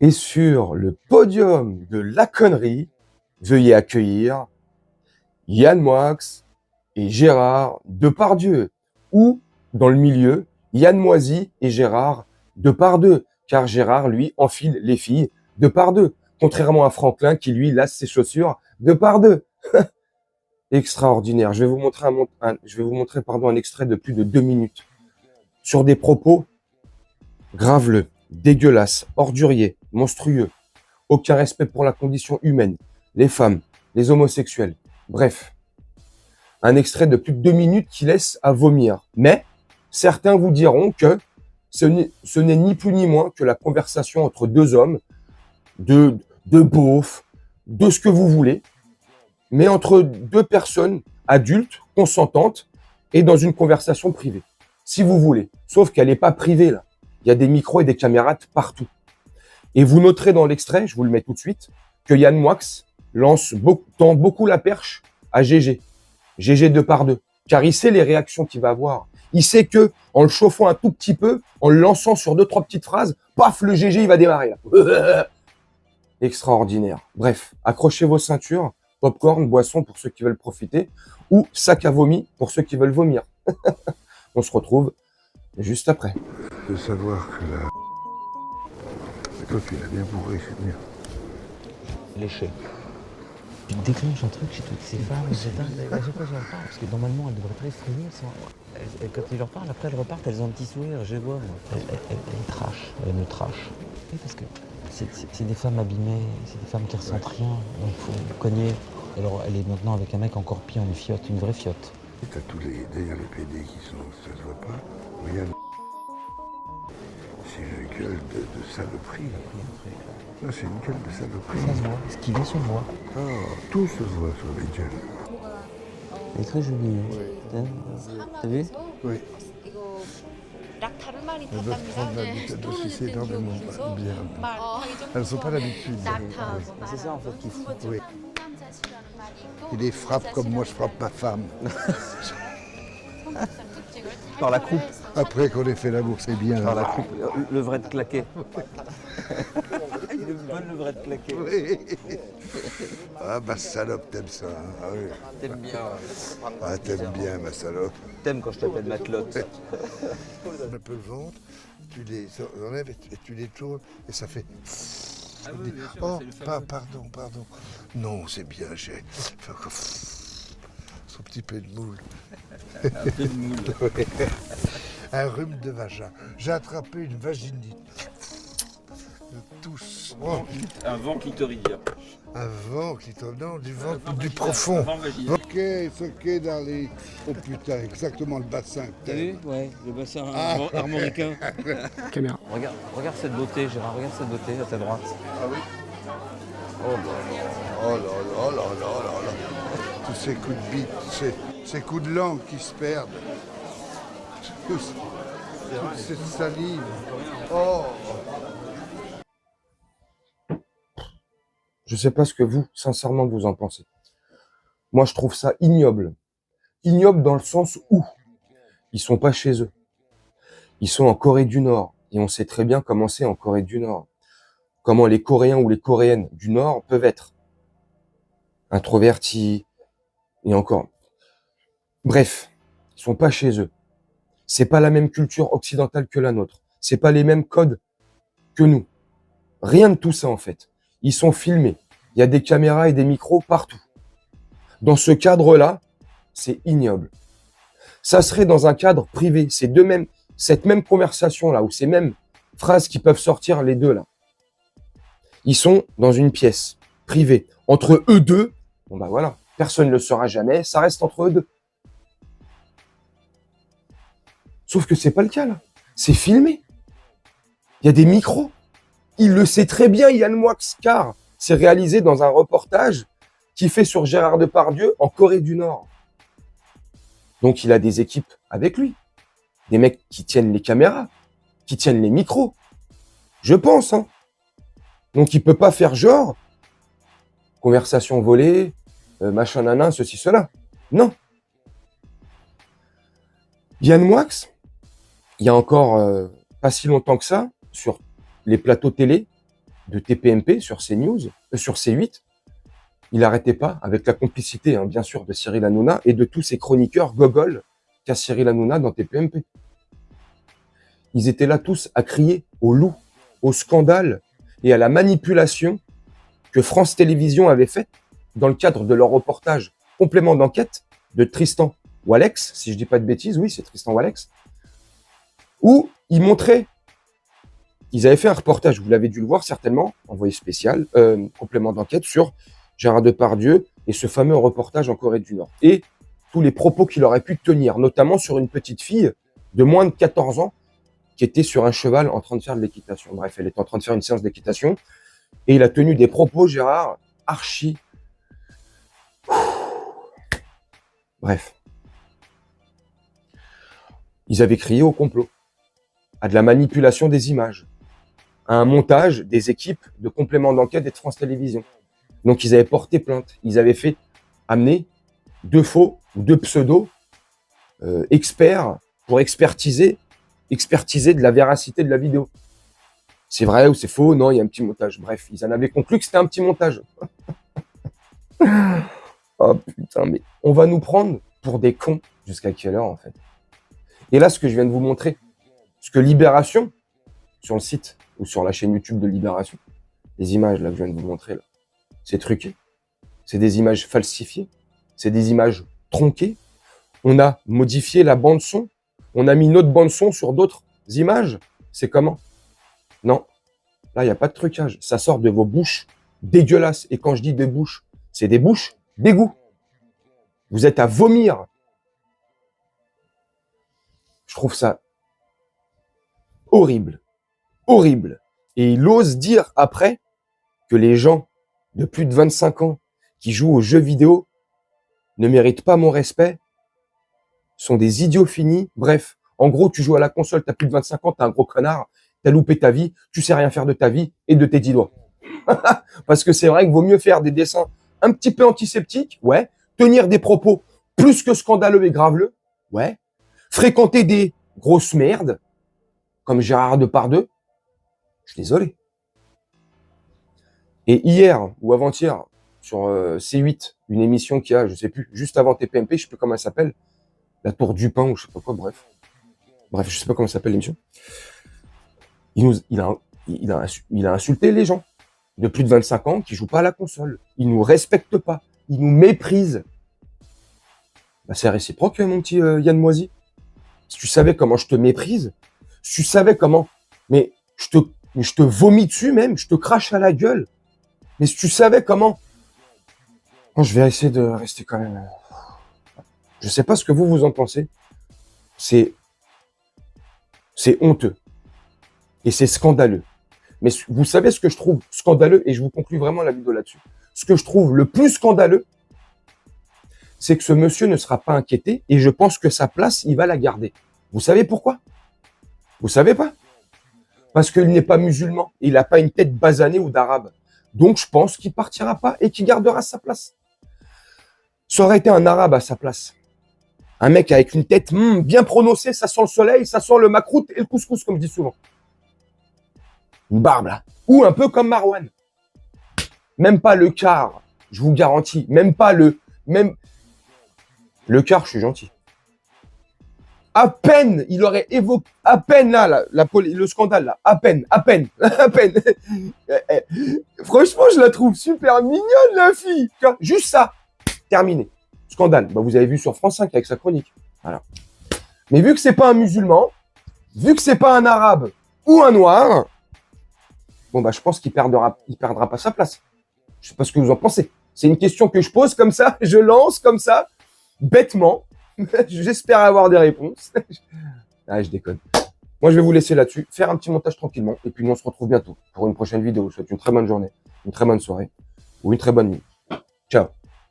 Et sur le podium de la connerie, veuillez accueillir Yann Moix et Gérard Depardieu. Ou, dans le milieu, Yann Moisy et Gérard Depardieu. Car Gérard, lui, enfile les filles de par deux. Contrairement à Franklin qui, lui, lasse ses chaussures de par deux. Extraordinaire. Je vais vous montrer, un extrait de plus de 2 minutes. Sur des propos graveleux, dégueulasses, orduriers, monstrueux. Aucun respect pour la condition humaine, les femmes, les homosexuels. Bref, un extrait de plus de 2 minutes qui laisse à vomir. Mais certains vous diront que ce n'est ni plus ni moins que la conversation entre deux hommes, de beaufs, de ce que vous voulez, mais entre deux personnes adultes, consentantes, et dans une conversation privée. Si vous voulez. Sauf qu'elle n'est pas privée, là. Il y a des micros et des caméras partout. Et vous noterez dans l'extrait, je vous le mets tout de suite, que Yann Moix tend beaucoup la perche à GG. GG Depardieu. Car il sait les réactions qu'il va avoir. Il sait que, en le chauffant un tout petit peu, en le lançant sur 2-3 petites phrases, paf, le GG, il va démarrer, là. Extraordinaire. Bref, accrochez vos ceintures, popcorn, boisson pour ceux qui veulent profiter, ou sac à vomi pour ceux qui veulent vomir. On se retrouve juste après. De savoir que là... Toi, tu l'as bien bourré, c'est bien. Léché. Tu déclenches un truc chez toutes ces femmes, etc. À chaque fois, je leur parle, parce que normalement, elles devraient pas être frémir. Quand tu leur parles, après, elles repartent, elles ont un petit sourire, je vois. Elles trashent, elles me trashent. Oui, parce que c'est des femmes abîmées, c'est des femmes qui ressentent rien, donc il faut cogner. Alors, elle est maintenant avec un mec encore pire, une fiotte, une vraie fiotte. Et t'as tous les... D'ailleurs, les PD qui sont... Ça se voit pas. Regarde. C'est une gueule de saloperie. Là, c'est une gueule de saloperie. Ça se voit, ce qu'il est se voit. Oh, tout se voit sur les gueules. Elle est très jolie. Oui. T'as vu? Oui. elles doivent prendre l'habitude aussi, c'est énormément bien. Elles n'ont pas l'habitude. C'est ça en fait qu'il faut. Oui. Il les frappe comme moi je frappe ma femme. Par la croupe. Après qu'on ait fait l'amour, c'est bien. Par la croupe. Le vrai de claquer. Il est bon le vrai de claquer. Oui. Ah, ma salope, t'aimes ça. Hein? Ah, oui. T'aimes bien. Ah, t'aimes bien, ma salope. T'aimes quand je t'appelle Matelote. Un peu le ventre, tu les enlèves et tu les tournes et ça fait... Ah oui, bien sûr, oh, c'est le fameux. pardon. Non, c'est bien, j'ai... Son petit peu de moule. Un peu de moule. Un rhume de vagin. J'ai attrapé une vaginite. Tous. Oh, Un vent clitoridien. un vent qui tombe, non, du vent, du profond. Un vent vaginal. Ok, it's ok, darling. Oh putain, exactement le bassin. T'as vu? Ouais, le bassin Ah. armoricain. Caméra. Regarde cette beauté, Gérard, regarde cette beauté à ta droite. Ah oui. Oh là là, oh là là là là là là. Tous ces coups de bite, ces coups de langue qui se perdent. Toute cette salive. Oh. Je sais pas ce que vous, sincèrement, vous en pensez. Moi, je trouve ça ignoble. Ignoble dans le sens où ils sont pas chez eux. Ils sont en Corée du Nord. Et on sait très bien comment c'est en Corée du Nord. Comment les Coréens ou les Coréennes du Nord peuvent être. Introvertis. Et encore. Bref. Ils sont pas chez eux. C'est pas la même culture occidentale que la nôtre. C'est pas les mêmes codes que nous. Rien de tout ça, en fait. Ils sont filmés. Il y a des caméras et des micros partout. Dans ce cadre-là, c'est ignoble. Ça serait dans un cadre privé. Cette même conversation-là, ou ces mêmes phrases qui peuvent sortir les deux là. Ils sont dans une pièce privée. Entre eux deux, bon bah voilà, personne ne le saura jamais, ça reste entre eux deux. Sauf que c'est pas le cas là. C'est filmé. Il y a des micros. Il le sait très bien, Yann Moix, car c'est réalisé dans un reportage qu'il fait sur Gérard Depardieu en Corée du Nord. Donc il a des équipes avec lui. Des mecs qui tiennent les caméras, qui tiennent les micros. Je pense, hein. Donc il peut pas faire genre, conversation volée, machin nanan, ceci, cela. Non. Yann Moix, il y a encore pas si longtemps que ça, sur les plateaux télé, de TPMP sur CNews, sur C8, il n'arrêtait pas, avec la complicité, bien sûr, de Cyril Hanouna et de tous ces chroniqueurs gogoles qu'a Cyril Hanouna dans TPMP. Ils étaient là tous à crier au loup, au scandale et à la manipulation que France Télévisions avait faite dans le cadre de leur reportage complément d'enquête de Tristan Walex, si je dis pas de bêtises, oui, c'est Tristan Walex, où ils montraient, ils avaient fait un reportage, vous l'avez dû le voir certainement, envoyé spécial, complément d'enquête sur Gérard Depardieu et ce fameux reportage en Corée du Nord. Et tous les propos qu'il aurait pu tenir, notamment sur une petite fille de moins de 14 ans qui était sur un cheval en train de faire de l'équitation. Bref, elle était en train de faire une séance d'équitation et il a tenu des propos, Gérard, archi. Bref. Ils avaient crié au complot, à de la manipulation des images, à un montage des équipes de complément d'enquête et de France Télévisions. Donc, ils avaient porté plainte. Ils avaient fait amener 2 faux ou 2 pseudos experts pour expertiser de la véracité de la vidéo. C'est vrai ou c'est faux? Non, il y a un petit montage. Bref, ils en avaient conclu que c'était un petit montage. Oh putain, mais on va nous prendre pour des cons jusqu'à quelle heure en fait? Et là, ce que je viens de vous montrer, ce que Libération, sur le site ou sur la chaîne YouTube de Libération, les images là que je viens de vous montrer là, c'est truqué. C'est des images falsifiées. C'est des images tronquées. On a modifié la bande son. On a mis notre bande son sur d'autres images. C'est comment? Non. Là, il n'y a pas de trucage. Ça sort de vos bouches dégueulasses. Et quand je dis des bouches, c'est des bouches d'égout. Vous êtes à vomir. Je trouve ça horrible. Horrible. Et il ose dire après que les gens de plus de 25 ans qui jouent aux jeux vidéo ne méritent pas mon respect, sont des idiots finis. Bref, en gros, tu joues à la console, t'as plus de 25 ans, t'es un gros connard, t'as loupé ta vie, tu sais rien faire de ta vie et de tes 10 doigts. Parce que c'est vrai qu'il vaut mieux faire des dessins un petit peu antiseptiques, ouais, tenir des propos plus que scandaleux et graveleux, ouais, fréquenter des grosses merdes, comme Gérard Depardieu, je suis désolé. Et hier ou avant-hier, sur C8, une émission qui a, je sais plus, juste avant TPMP, je sais plus comment elle s'appelle, la Tour du Pain ou je sais pas quoi, bref. Bref, je sais pas comment s'appelle l'émission. Il a insulté les gens de plus de 25 ans qui jouent pas à la console. Il nous respecte pas. Il nous méprise. Bah, c'est réciproque, mon petit Yann Moisy. Si tu savais comment je te méprise, si tu savais comment, mais je te vomis dessus même, je te crache à la gueule. Mais si tu savais comment, bon, je vais essayer de rester quand même. Je sais pas ce que vous en pensez. C'est honteux. Et c'est scandaleux. Mais vous savez ce que je trouve scandaleux, et je vous conclus vraiment la vidéo là-dessus. Ce que je trouve le plus scandaleux, c'est que ce monsieur ne sera pas inquiété, et je pense que sa place, il va la garder. Vous savez pourquoi? Vous savez pas? Parce qu'il n'est pas musulman. Il n'a pas une tête basanée ou d'arabe. Donc je pense qu'il partira pas et qu'il gardera sa place. Ça aurait été un arabe à sa place. Un mec avec une tête bien prononcée, ça sent le soleil, ça sent le macroute et le couscous, comme je dis souvent. Une barbe, là. Ou un peu comme Marwan. Même pas le quart, je vous garantis. Même le quart, je suis gentil. À peine, il aurait évoqué, à peine là, le scandale là, à peine. Franchement, je la trouve super mignonne, la fille. Juste ça, terminé. Scandale. Bah, vous avez vu sur France 5 avec sa chronique. Voilà. Mais vu que c'est pas un musulman, vu que c'est pas un arabe ou un noir, bon bah je pense qu'il perdra pas sa place. Je sais pas ce que vous en pensez. C'est une question que je pose comme ça, je lance comme ça, bêtement. J'espère avoir des réponses. Ah, je déconne. Moi, je vais vous laisser là-dessus, faire un petit montage tranquillement, et puis nous, on se retrouve bientôt pour une prochaine vidéo. Je vous souhaite une très bonne journée, une très bonne soirée, ou une très bonne nuit. Ciao.